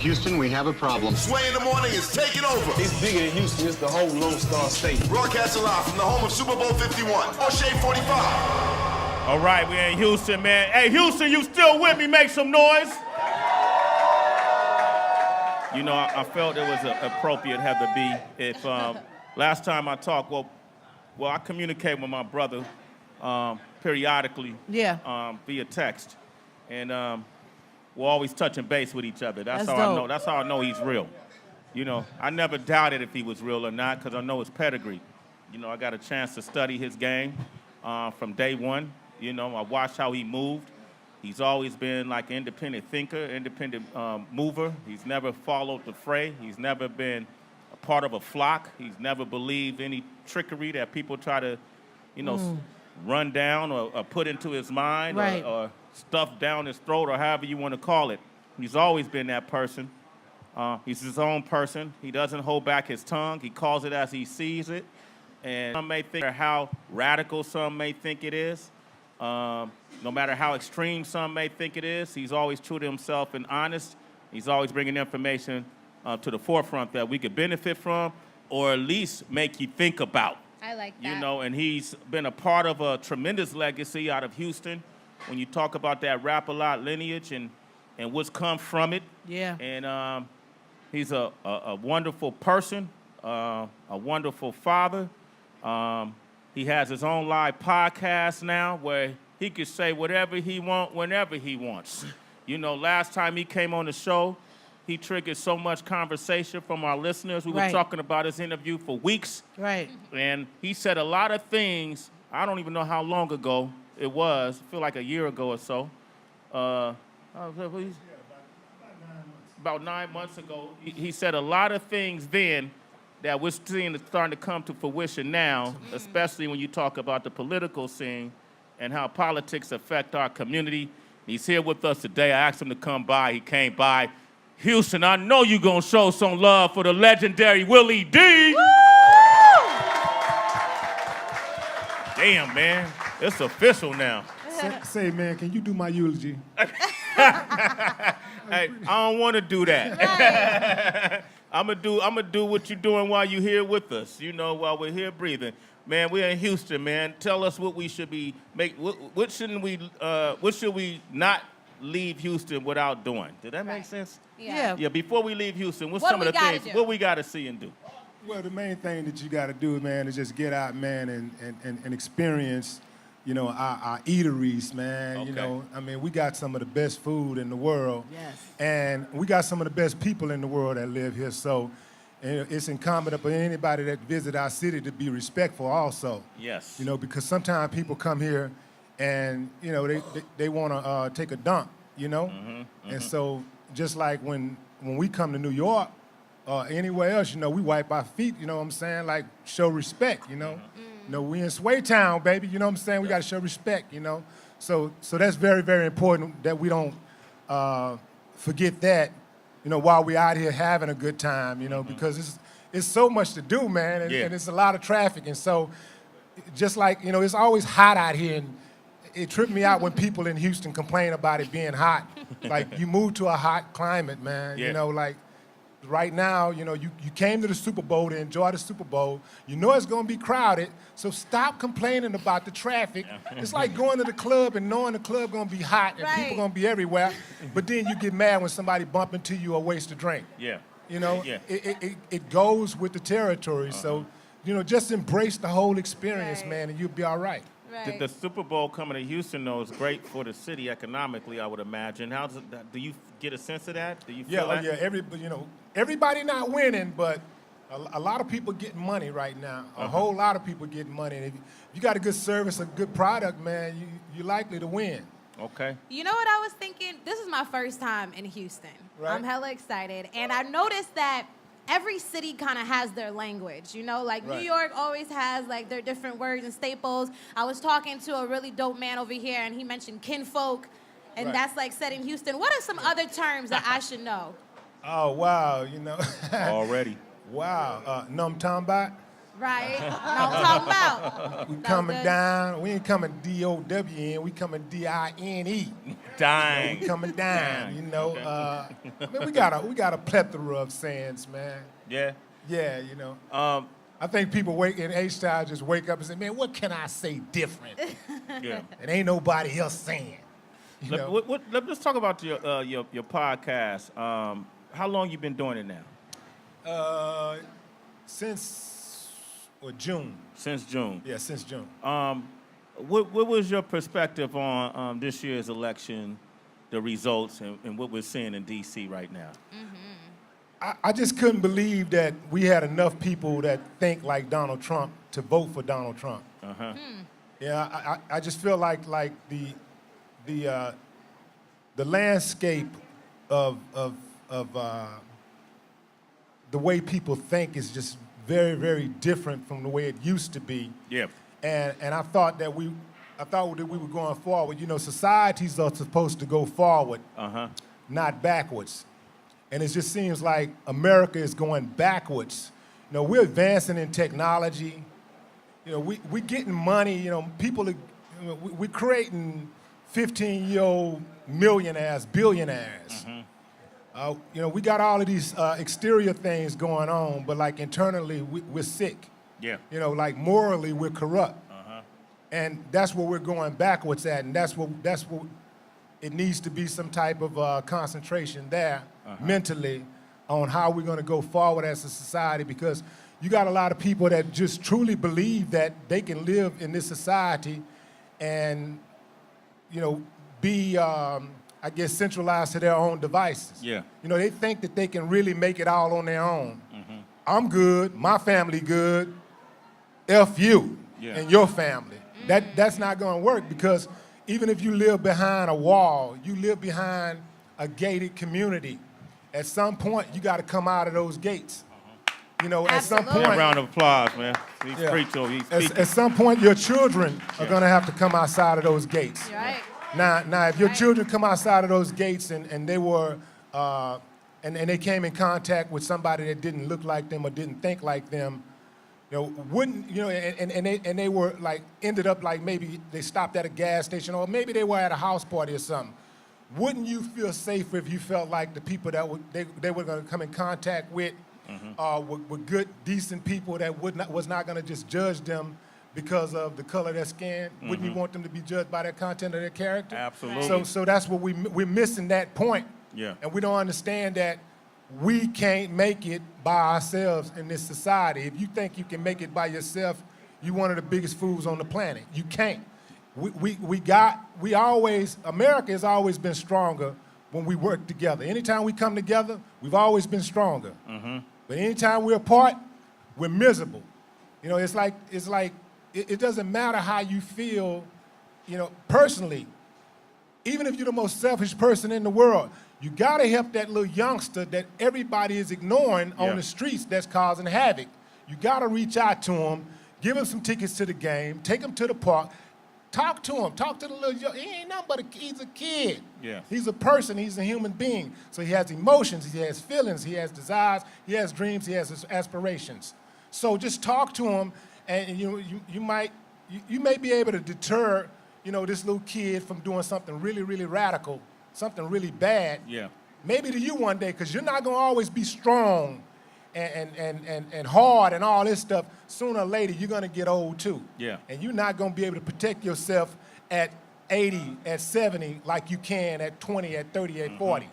Houston, we have a problem. Sway in the Morning is taking over. It's bigger than Houston. It's the whole Lone Star State. Broadcasting live from the home of Super Bowl 51, O'Shea 45. All right, we in Houston, man. Hey, Houston, you still with me? Make some noise. You know, I felt it was appropriate, Heather B. If last time I talked, well, I communicate with my brother periodically via text, and we're always touching base with each other. That's how dope. I know. That's how I know he's real. You know, I never doubted if he was real or not because I know his pedigree. You know, I got a chance to study his game from day one. You know, I watched how he moved. He's always been like an independent thinker, independent mover. He's never followed the fray. He's never been a part of a flock. He's never believed any trickery that people try to, you know, run down or put into his mind or stuff down his throat or however you want to call it. He's always been that person. He's his own person. He doesn't hold back his tongue. He calls it as he sees it. And some may think how radical some may think it is. No matter how extreme some may think it is, he's always true to himself and honest. He's always bringing information to the forefront that we could benefit from or at least make you think about. I like that. You know, and he's been a part of a tremendous legacy out of Houston when you talk about that Rap-A-Lot lineage and what's come from it. Yeah. And he's a wonderful person, a wonderful father. He has his own live podcast now where he can say whatever he wants whenever he wants. You know, last time he came on the show, he triggered so much conversation from our listeners. We were talking about his interview for weeks. Right. And he said a lot of things, I don't even know how long ago it was. I feel like a year ago or so. About 9 months ago. He said a lot of things then that we're seeing starting to come to fruition now, especially when you talk about the political scene and how politics affect our community. He's here with us today. I asked him to come by. He came by. Houston, I know you're going to show some love for the legendary Willie D. Woo! Damn, man. It's official now. Say, man, can you do my eulogy? Hey, I don't want to do that. Right. I'm gonna do what you're doing while you're here with us. You know, while we're here breathing. Man, we're in Houston, man. Tell us what we should be what should we not leave Houston without doing? Did that make sense? Yeah. Yeah, before we leave Houston, what's What some of we the gotta things do? what we gotta see and do? Well, the main thing that you got to do, man, is just get out, man, and experience, you know, our eateries, man. Okay. You know, I mean, we got some of the best food in the world. Yes. And we got some of the best people in the world that live here. So it's incumbent upon anybody that visit our city to be respectful also. Yes. You know, because sometimes people come here and, you know, they want to take a dump, you know? And so just like when we come to New York or anywhere else, you know, we wipe our feet, you know what I'm saying? Like, show respect, you know? You know, we in Swaytown, baby, you know what I'm saying? We got to show respect, you know? So that's very, very important that we don't forget that, you know, while we out here having a good time, you know, because it's so much to do, man, and it's a lot of traffic. And so just like, you know, it's always hot out here, and it tripped me out when people in Houston complain about it being hot. Like, you move to a hot climate, man, you know, like, right now, you know, you came to the Super Bowl to enjoy the Super Bowl. You know it's going to be crowded, so stop complaining about the traffic. It's like going to the club and knowing the club going to be hot and people going to be everywhere, but then you get mad when somebody bump into you or waste a drink. Yeah. You know, it goes with the territory. So, you know, just embrace the whole experience, man, and you'll be all right. Right. The Super Bowl coming to Houston, though, is great for the city economically, I would imagine. How does it, do you get a sense of that? Do you feel that? You know, everybody not winning, but a lot of people getting money right now. A whole lot of people getting money. And if you got a good service, a good product, man, you're likely to win. Okay. You know what I was thinking? This is my first time in Houston. Right. I'm hella excited. And I noticed that every city kind of has their language, you know? Like, New York always has, like, their different words and staples. I was talking to a really dope man over here, and he mentioned kinfolk, and that's, like, said in Houston. What are some other terms that I should know? Oh, wow, you know. Already. Wow. Num Tombat? Right? Know what I'm talking about. We That was coming good. down. We ain't coming D-O-W-N. We coming D-I-N-E. Dang. We coming down, Dang. you know. Okay. I mean, we got a plethora of sayings, man. Yeah. Yeah, you know. Um, I think people wake in H-Style just wake up and say, man, what can I say different? yeah. And ain't nobody else saying. You know? Let's talk about your podcast. How long you been doing it now? Since June. Since June. Yeah, since June. What was your perspective on this year's election, the results, and what we're seeing in D.C. right now? I just couldn't believe that we had enough people that think like Donald Trump to vote for Donald Trump. Uh-huh. Yeah, I just feel like the landscape of the way people think is just very, very different from the way it used to be. Yeah. And I thought that we were going forward. You know, societies are supposed to go forward, not backwards. And it just seems like America is going backwards. You know, we're advancing in technology. You know, we getting money. You know, people are, you know, we're creating 15-year-old millionaires, billionaires. You know, we got all of these exterior things going on, but like internally, we're sick. Yeah. You know, like morally, we're corrupt. And that's where we're going backwards at, and that's what it needs to be some type of concentration there mentally on how we're going to go forward as a society, because you got a lot of people that just truly believe that they can live in this society and, you know, be, I guess, centralized to their own devices. Yeah. You know, they think that they can really make it all on their own. I'm good, my family good, F you and your family. That's not going to work, because even if you live behind a wall, you live behind a gated community, at some point you got to come out of those gates. You know, at some Absolutely. point. A round of applause, man. He's Yeah. preaching. He's speaking. At some point, your children are going to have to come outside of those gates. You're right. Now, if your Right. children come outside of those gates and they were, and they came in contact with somebody that didn't look like them or didn't think like them, you know, wouldn't, you know, and they were like, ended up like maybe they stopped at a gas station, or maybe they were at a house party or something. Wouldn't you feel safer if you felt like the people that they were going to come in contact with were good, decent people that was not going to just judge them because of the color of their skin? Wouldn't you want them to be judged by their content or their character? Absolutely. So that's what we're missing, that point. Yeah. And we don't understand that we can't make it by ourselves in this society. If you think you can make it by yourself, you're one of the biggest fools on the planet. You can't. America has always been stronger when we work together. Anytime we come together, we've always been stronger. But anytime we're apart, we're miserable. You know, it's like it doesn't matter how you feel, you know, personally. Even if you're the most selfish person in the world, you gotta help that little youngster that everybody is ignoring on the streets that's causing havoc. You gotta reach out to him, give him some tickets to the game, take him to the park, talk to him, talk to the little, he ain't nothing but he's a kid. Yeah. He's a person, he's a human being. So he has emotions, he has feelings, he has desires, he has dreams, he has aspirations. So just talk to him, and you may be able to deter, you know, this little kid from doing something really, really radical, something really bad. Yeah. Maybe to you one day, because you're not gonna always be strong and hard and all this stuff. Sooner or later, you're gonna get old too. Yeah. And you're not gonna be able to protect yourself at 80, at 70, like you can at 20, at 30, at 40.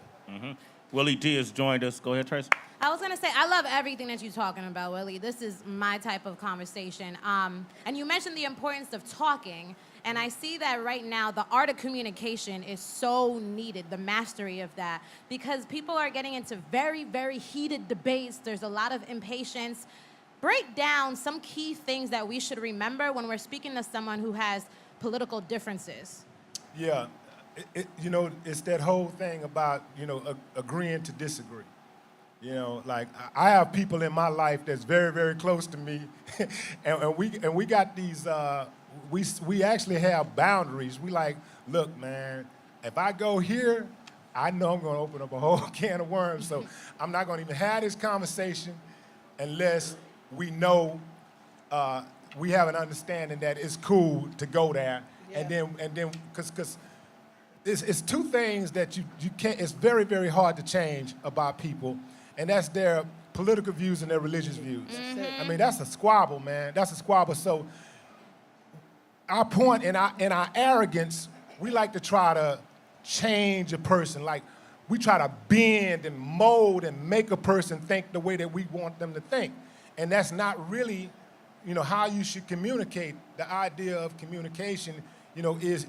Willie D has joined us. Go ahead, Tracy. I was gonna say, I love everything that you're talking about, Willie. This is my type of conversation. And you mentioned the importance of talking, and I see that right now the art of communication is so needed, the mastery of that, because people are getting into very, very heated debates. There's a lot of impatience. Break down some key things that we should remember when we're speaking to someone who has political differences. Yeah, you know, it's that whole thing about, you know, agreeing to disagree. You know, like I have people in my life that's very, very close to me, and we got these. We actually have boundaries. We like, look, man, if I go here, I know I'm going to open up a whole can of worms. So I'm not going to even have this conversation unless we know we have an understanding that it's cool to go there, and then because it's two things that you can't. It's very, very hard to change about people, and that's their political views and their religious views. I mean, that's a squabble, man. That's a squabble. So our point in our arrogance, we like to try to change a person. Like we try to bend and mold and make a person think the way that we want them to think, and that's not really, how you should communicate. The idea of communication, is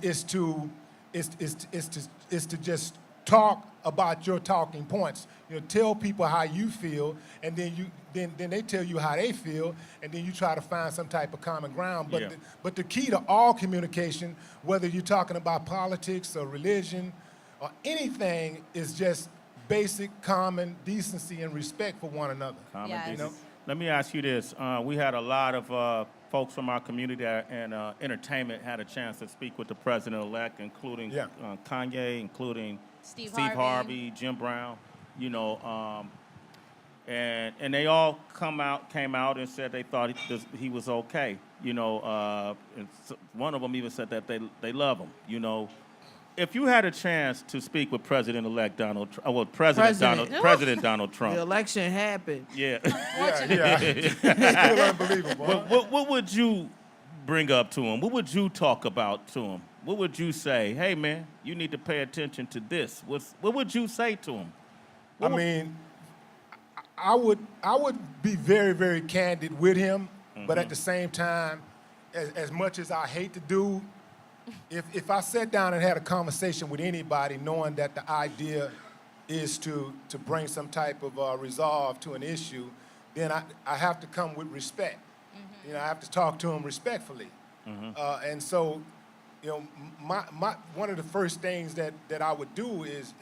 to just talk about your talking points. Tell people how you feel, and then they tell you how they feel, and then you try to find some type of common ground. But the key to all communication, whether you're talking about politics or religion or anything, is just basic common decency and respect for one another. Common Yes. decency. Let me ask you this. We had a lot of folks from our community and entertainment had a chance to speak with the president-elect, including Kanye, including Steve Harvey, Harvey. Jim Brown, and they all came out and said they thought he was okay, and one of them even said that they love him, If you had a chance to speak with President-elect President Donald Trump, The election happened. yeah, It's still unbelievable. huh? what would you bring up to him? What would you talk about to him? What would you say? Hey, man, you need to pay attention to this. What would you say to him? I mean, I would be very, very candid with him, but at the same time, as much as I hate to do, if I sat down and had a conversation with anybody, knowing that the idea is to bring some type of resolve to an issue, then I have to come with respect. I have to talk to him respectfully, and so, my one of the first things that I would do is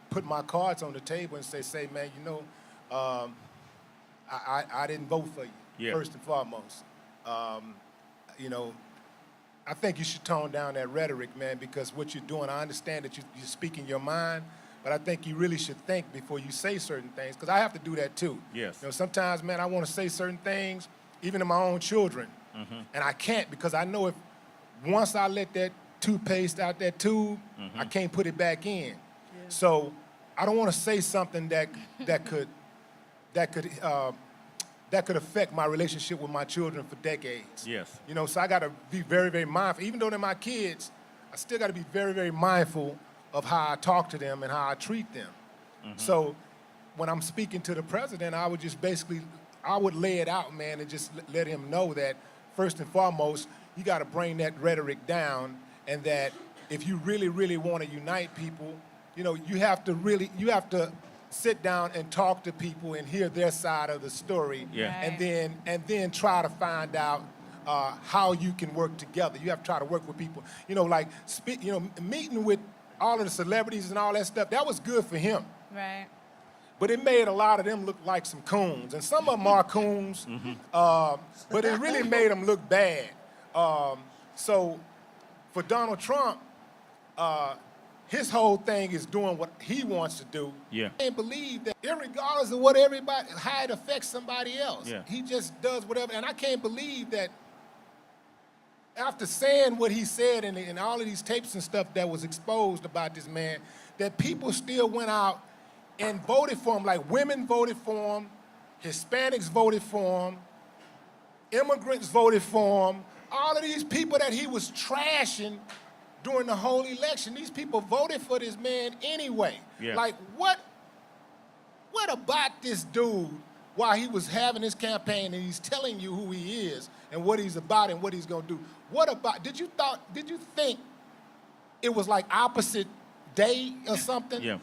put my cards on the table and say, man, I didn't vote for you, first and foremost. I think you should tone down that rhetoric, man, because what you're doing, I understand that you're speaking your mind, but I think you really should think before you say certain things, because I have to do that too. Yes. Sometimes, man, I want to say certain things, even to my own children, and I can't, because I know if once I let that toothpaste out that tube, I can't put it back in. So I don't want to say something that could affect my relationship with my children for decades. Yes. So I got to be very, very mindful. Even though they're my kids, I still got to be very, very mindful of how I talk to them and how I treat them. So when I'm speaking to the president, I would just I would lay it out, man, and just let him know that first and foremost, you got to bring that rhetoric down, and that if you really, really want to unite people, you have to sit down and talk to people and hear their side of the story, Yeah. Right. and then try to find out how you can work together. You have to try to work with people. Meeting with all of the celebrities and all that stuff, that was good for him. Right. But it made a lot of them look like some coons, and some of them are coons, but it really made them look bad. So for Donald Trump, his whole thing is doing what he wants to do. Yeah. I can't believe that, regardless of how it affects somebody else, he just does whatever. And I can't believe that after saying what he said and all of these tapes and stuff that was exposed about this man, that people still went out and voted for him. Like women voted for him, Hispanics voted for him, immigrants voted for him. All of these people that he was trashing during the whole election, these people voted for this man anyway. Yeah. Like, what about this dude while he was having his campaign and he's telling you who he is and what he's about and what he's gonna do? Did you think it was like opposite day or something? Yeah.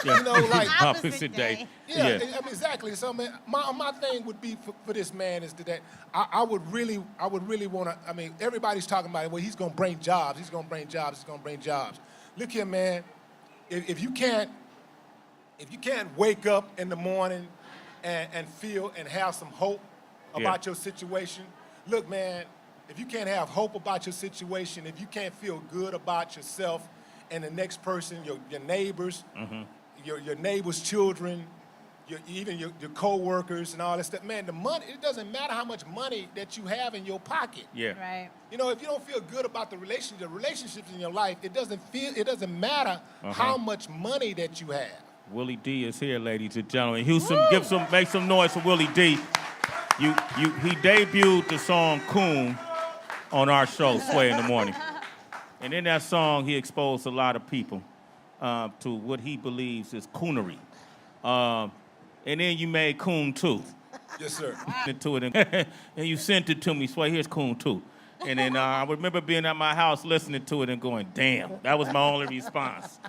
Like Opposite day. Yeah, I mean, exactly. So, man, my thing would be for this man is that I would really want to. I mean, everybody's talking about it. Well, he's going to bring jobs. He's going to bring jobs. He's going to bring jobs. Look here, man. If you can't wake up in the morning and feel and have some hope about your situation, look, man. If you can't have hope about your situation, if you can't feel good about yourself and the next person, your neighbors, your neighbors' children, your co-workers and all that stuff. Man, the money, it doesn't matter how much money that you have in your pocket. Yeah. Right. You know, if you don't feel good about the relationships in your life, it doesn't matter how much money that you have. Willie D is here, ladies and gentlemen. Houston, make some noise for Willie D. He debuted the song Coon on our show, Sway in the Morning. And in that song, he exposed a lot of people to what he believes is coonery. And then you made Coon 2. Yes, sir. And you sent it to me, Sway, here's Coon 2. And then I remember being at my house listening to it and going, damn, that was my only response.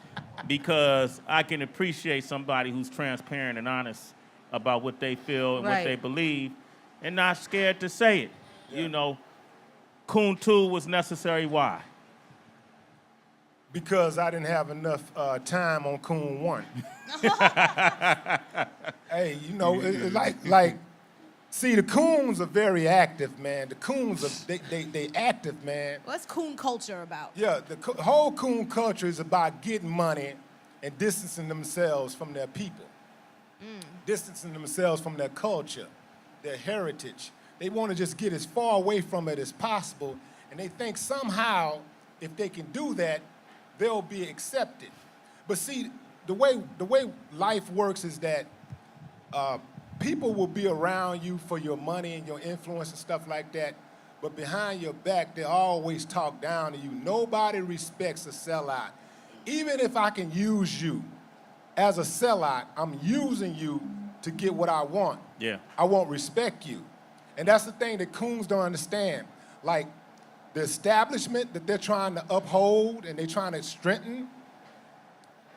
Because I can appreciate somebody who's transparent and honest about what they feel and what they believe and not scared to say it. Yeah. You know, Coon 2 was necessary. Why? Because I didn't have enough time on Coon 1. Hey, you know, it's like, see, the Coons are very active, man. The Coons are, they active, man. What's Coon culture about? Yeah, the whole Coon culture is about getting money and distancing themselves from their people. Distancing themselves from their culture, their heritage. They want to just get as far away from it as possible, and they think somehow, if they can do that, they'll be accepted. But see, the way life works is that people will be around you for your money and your influence and stuff like that, but behind your back, they always talk down to you. Nobody respects a sellout. Even if I can use you as a sellout, I'm using you to get what I want. Yeah. I won't respect you. And that's the thing that Coons don't understand. Like, the establishment that they're trying to uphold and they're trying to strengthen,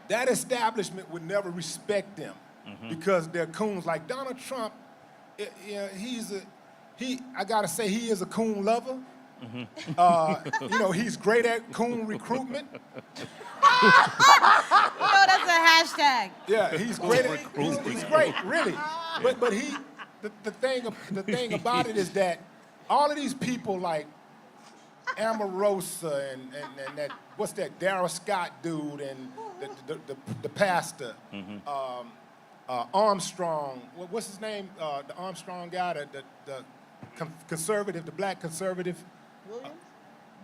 that establishment would never respect them because they're Coons. Like Donald Trump, I gotta say, he is a Coon lover. You know, he's great at Coon recruitment. No, that's a hashtag. Yeah, he's great. He's great, really. But the thing about it is that all of these people like Omarosa and that, what's that, Darrell Scott dude and the pastor, Armstrong, what's his name, the Armstrong guy, the conservative, the black conservative.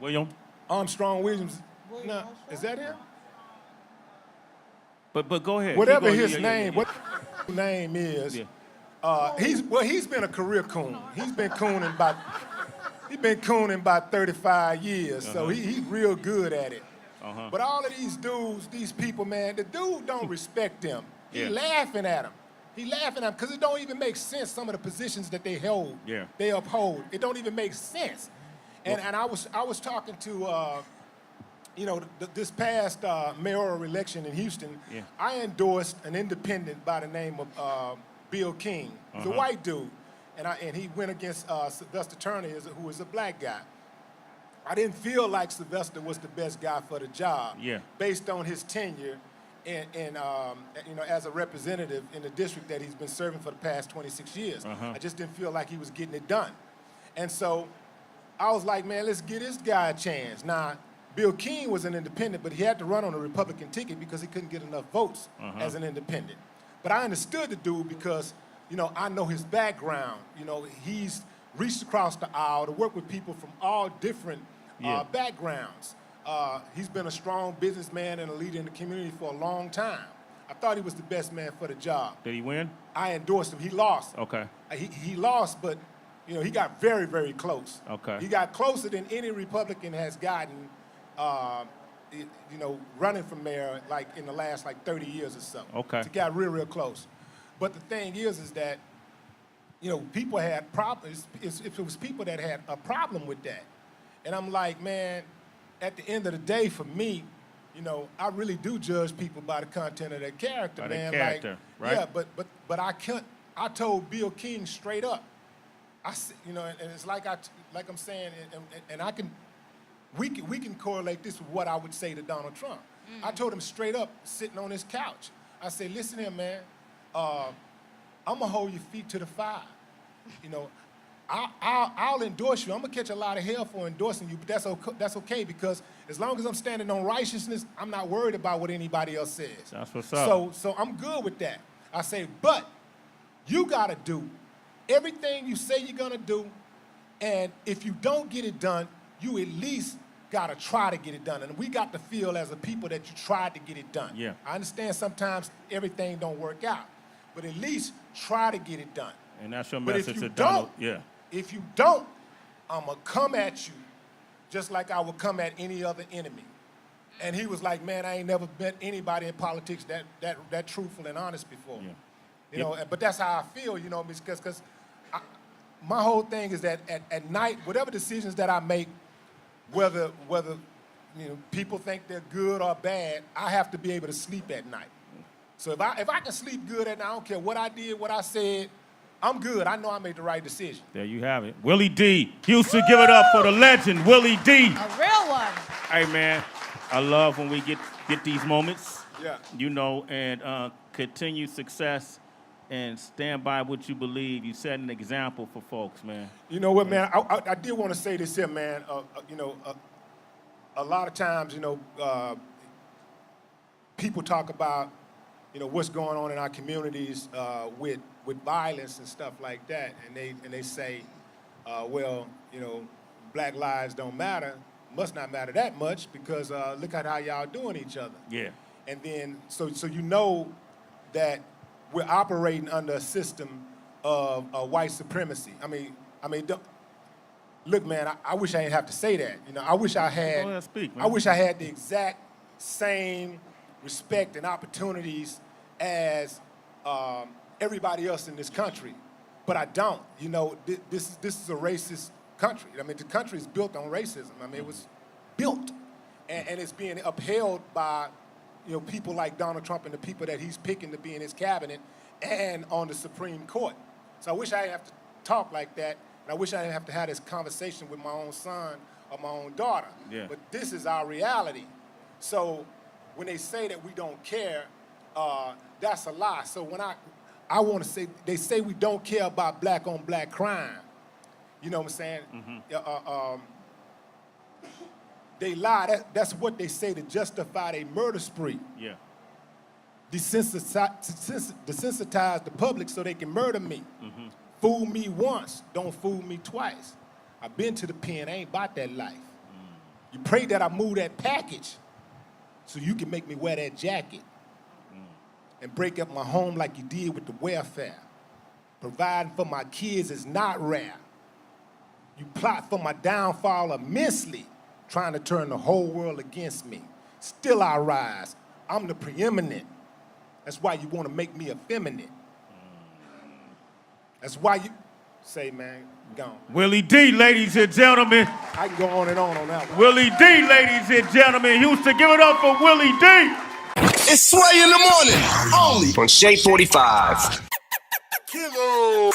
William? Armstrong Williams. No, is that him? But go ahead. Whatever his name, what his name is, he's been a career coon. He's been cooning about 35 years, so he's real good at it. But all of these dudes, these people, man, the dude don't respect them. He laughing at them. He laughing at them because it don't even make sense, some of the positions that they hold, they uphold. It don't even make sense. And I was talking to, this past mayoral election in Houston, I endorsed an independent by the name of Bill King. He's a white dude. And he went against Sylvester Turner, who is a black guy. I didn't feel like Sylvester was the best guy for the job, based on his tenure and as a representative in the district that he's been serving for the past 26 years. I just didn't feel like he was getting it done. And so I was like, man, let's give this guy a chance. Now, Bill King was an independent, but he had to run on a Republican ticket because he couldn't get enough votes as an independent. But I understood the dude because, I know his background. He's reached across the aisle to work with people from all different backgrounds. He's been a strong businessman and a leader in the community for a long time. I thought he was the best man for the job. Did he win? I endorsed him. He lost. Okay. He lost, but he got very, very close. Okay. He got closer than any Republican has gotten, running for mayor like in the last 30 years or so. Okay. He got real, real close. But the thing is that, people had problems. If it was people that had a problem with that, and I'm like, man, at the end of the day, for me, I really do judge people by the content of their character, by man. Their character, right? Yeah, but I can't. I told Bill King straight up. And it's like I'm saying, and I can. We can correlate this with what I would say to Donald Trump. I told him straight up, sitting on his couch. I said, listen here, man. I'm gonna hold your feet to the fire. I'll endorse you. I'm gonna catch a lot of hell for endorsing you, but that's okay because as long as I'm standing on righteousness, I'm not worried about what anybody else says. That's what's up. So I'm good with that. I say, but You got to do everything you say you're going to do, and if you don't get it done, you at least got to try to get it done. And we got to feel as a people that you tried to get it done. Yeah. I understand sometimes everything don't work out, but at least try to get it done. And that's your But if message you to Donald. don't, Yeah. if you don't, I'm going to come at you just like I would come at any other enemy. And he was like, man, I ain't never met anybody in politics that truthful and honest before. Yeah. You know, but that's how I feel, you know, because my whole thing is that at night, whatever decisions that I make, whether you know, people think they're good or bad, I have to be able to sleep at night. So if I can sleep good at night, I don't care what I did, what I said, I'm good. I know I made the right decision. There you have it. Willie D. Houston, give it up for the legend, Willie D. A real one. Hey, man, I love when we get these moments. Yeah. You know, and continue success and stand by what you believe. You set an example for folks, man. You know what, man? I did want to say this here, man. You know, a lot of times, you know, people talk about, you know, what's going on in our communities with violence and stuff like that, and they say, well, you know, black lives don't matter, must not matter that much because look at how y'all doing each other. Yeah. And then so you know that we're operating under a system of white supremacy. I mean, look, man, I wish I didn't have to say that. You know, I wish I had. Go ahead, speak, man. I wish I had the exact same respect and opportunities as everybody else in this country, but I don't. You know, this is a racist country. I mean, the country is built on racism. I mean, it was built, and it's being upheld by, you know, people like Donald Trump and the people that he's picking to be in his cabinet and on the Supreme Court. So I wish I didn't have to talk like that, and I wish I didn't have to have this conversation with my own son or my own daughter. Yeah. But this is our reality. So when they say that we don't care, that's a lie. So when I want to say, they say we don't care about black on black crime. You know what I'm saying? Mm-hmm. They lie. That's what they say to justify their murder spree. Yeah. Desensitize the public so they can murder me. Mm-hmm. Fool me once, don't fool me twice. I've been to the pen, I ain't about that life. You pray that I move that package so you can make me wear that jacket and break up my home like you did with the welfare. Providing for my kids is not rare. You plot for my downfall immensely, trying to turn the whole world against me. Still I rise. I'm the preeminent. That's why you want to make me effeminate. That's why you say, man, gone. Willie D, ladies and gentlemen. I can go on that one. Willie D, ladies and gentlemen. Houston, give it up for Willie D. It's Sway in the morning, only on Shade 45. Kilo.